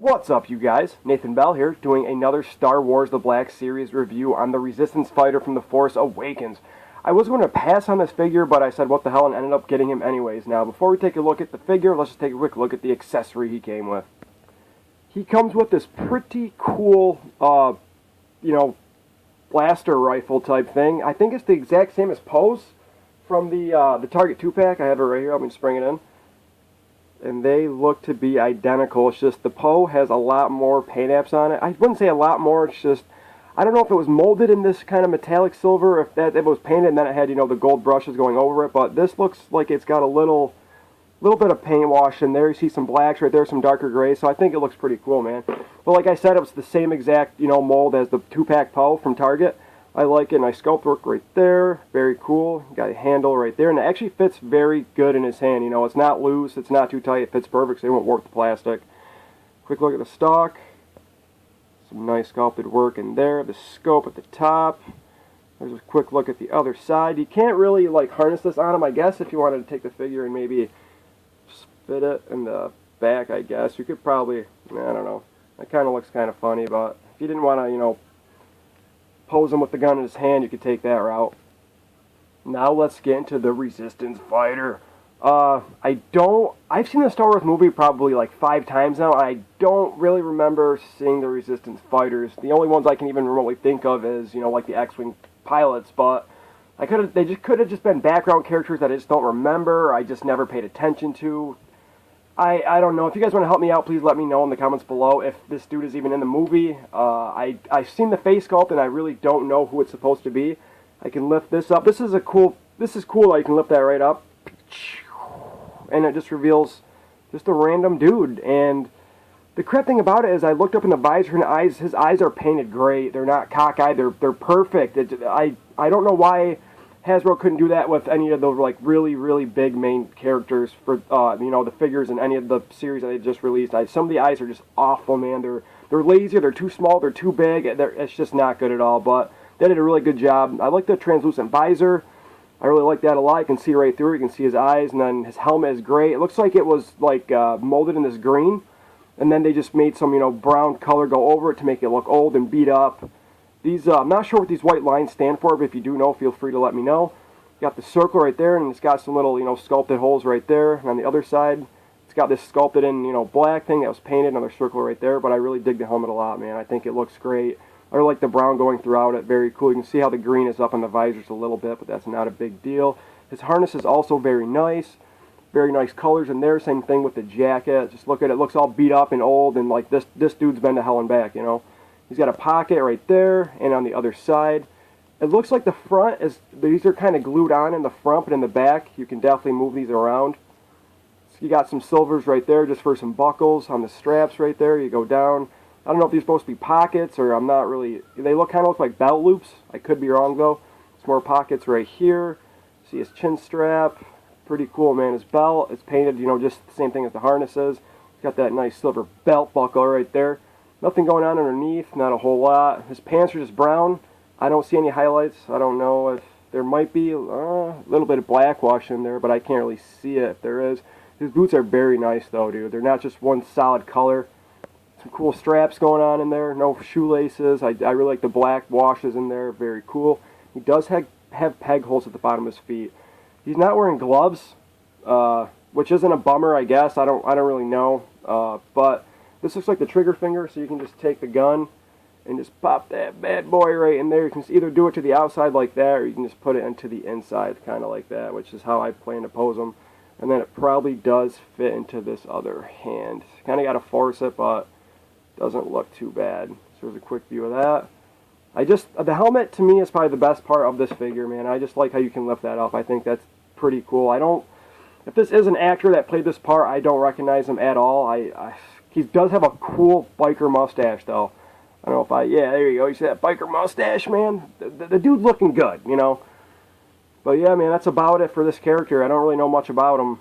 What's up, you guys? Nathan Bell here, doing another Star Wars The Black Series review on the Resistance fighter from The Force Awakens. I was going to pass on this figure, but I said what the hell and ended up getting him anyways. Now, before we take a look at the figure, let's just take a quick look at the accessory he came with. He comes with this pretty cool, blaster rifle type thing. I think it's the exact same as Poe's from the Target 2-pack. I have it right here. Let me just bring it in. And they look to be identical. It's just the Poe has a lot more paint apps on it. I wouldn't say a lot more. It's just, I don't know if it was molded in this kind of metallic silver, if it was painted and then it had, the gold brushes going over it. But this looks like it's got a little bit of paint wash in there. You see some blacks right there, some darker grays. So I think it looks pretty cool, man. But like I said, it was the same exact, mold as the 2-pack Poe from Target. I like it. Nice sculpt work right there. Very cool. Got a handle right there. And it actually fits very good in his hand. It's not loose. It's not too tight. It fits perfect, so it won't warp the plastic. Quick look at the stock. Some nice sculpted work in there. The scope at the top. There's a quick look at the other side. You can't really, harness this on him, I guess, if you wanted to take the figure and maybe fit it in the back, I guess. You could probably, I don't know. That kind of looks kind of funny, but if you didn't want to, pose him with the gun in his hand, you could take that route. Now let's get into the Resistance fighter. I've seen the Star Wars movie probably 5 times now. I don't really remember seeing the Resistance fighters. The only ones I can even remotely think of is, the X-Wing pilots, but they could have just been background characters that I just don't remember, I just never paid attention to. I don't know. If you guys want to help me out, please let me know in the comments below if this dude is even in the movie. I've seen the face sculpt and I really don't know who it's supposed to be. I can lift this up. This is cool. You can lift that right up. And it just reveals just a random dude. And the crap thing about it is I looked up in the visor and his eyes are painted gray. They're not cockeyed. They're perfect. I don't know why Hasbro couldn't do that with any of the really, really big main characters for the figures in any of the series that they just released. Some of the eyes are just awful, man. They're lazy, they're too small, they're too big. It's just not good at all. But they did a really good job. I like the translucent visor. I really like that a lot. You can see right through it. You can see his eyes, and then his helmet is gray. It looks like it was molded in this green, and then they just made some brown color go over it to make it look old and beat up. I'm not sure what these white lines stand for, but if you do know, feel free to let me know. You got the circle right there, and it's got some little, sculpted holes right there. And on the other side, it's got this sculpted in, black thing that was painted, another circle right there. But I really dig the helmet a lot, man. I think it looks great. I really like the brown going throughout it. Very cool. You can see how the green is up on the visors a little bit, but that's not a big deal. His harness is also very nice. Very nice colors in there. Same thing with the jacket. Just look at it. It looks all beat up and old, and this dude's been to hell and back, He's got a pocket right there, and on the other side. It looks like the front these are kind of glued on in the front, but in the back, you can definitely move these around. So you got some silvers right there just for some buckles on the straps right there. You go down. I don't know if these are supposed to be pockets, or I'm not really, they kind of look like belt loops. I could be wrong, though. Some more pockets right here. See his chin strap. Pretty cool, man. His belt is painted, just the same thing as the harnesses. He's got that nice silver belt buckle right there. Nothing going on underneath, not a whole lot. His pants are just brown. I don't see any highlights. I don't know if there might be a little bit of black wash in there, but I can't really see it if there is. His boots are very nice, though, dude. They're not just one solid color. Some cool straps going on in there. No shoelaces. I really like the black washes in there. Very cool. He does have peg holes at the bottom of his feet. He's not wearing gloves, which isn't a bummer, I guess. I don't really know, but this looks like the trigger finger, so you can just take the gun and just pop that bad boy right in there. You can either do it to the outside like that, or you can just put it into the inside kind of like that, which is how I plan to pose them. And then it probably does fit into this other hand. Kind of got to force it, but doesn't look too bad. So there's a quick view of that. The helmet to me is probably the best part of this figure, man. I just like how you can lift that up. I think that's pretty cool. If this is an actor that played this part, I don't recognize him at all. He does have a cool biker mustache, though. I don't know if yeah, there you go. You see that biker mustache, man? The dude's looking good, But yeah, man, that's about it for this character. I don't really know much about him.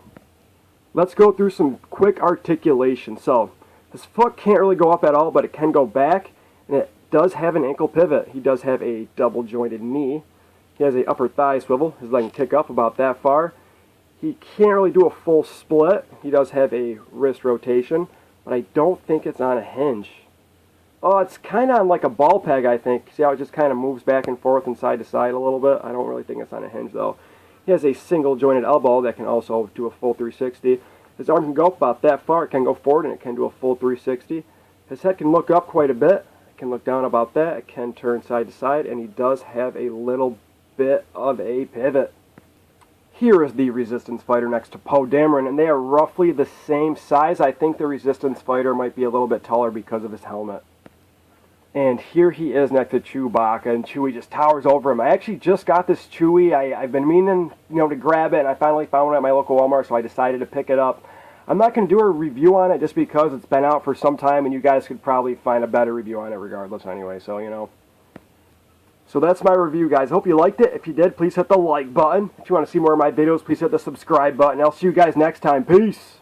Let's go through some quick articulation. So, his foot can't really go up at all, but it can go back. And it does have an ankle pivot. He does have a double-jointed knee. He has a upper thigh swivel. His leg can kick up about that far. He can't really do a full split. He does have a wrist rotation. but I don't think it's on a hinge. Oh, it's kind of on like a ball peg, I think. See how it just kind of moves back and forth and side to side a little bit? I don't really think it's on a hinge, though. He has a single jointed elbow that can also do a full 360. His arm can go up about that far. It can go forward and it can do a full 360. His head can look up quite a bit. It can look down about that. It can turn side to side, and he does have a little bit of a pivot. Here is the Resistance Fighter next to Poe Dameron, and they are roughly the same size. I think the Resistance Fighter might be a little bit taller because of his helmet. And here he is next to Chewbacca, and Chewie just towers over him. I actually just got this Chewie. I've been meaning, to grab it, and I finally found it at my local Walmart, so I decided to pick it up. I'm not going to do a review on it just because it's been out for some time, and you guys could probably find a better review on it regardless anyway, so, So that's my review, guys. Hope you liked it. If you did, please hit the like button. If you want to see more of my videos, please hit the subscribe button. I'll see you guys next time. Peace!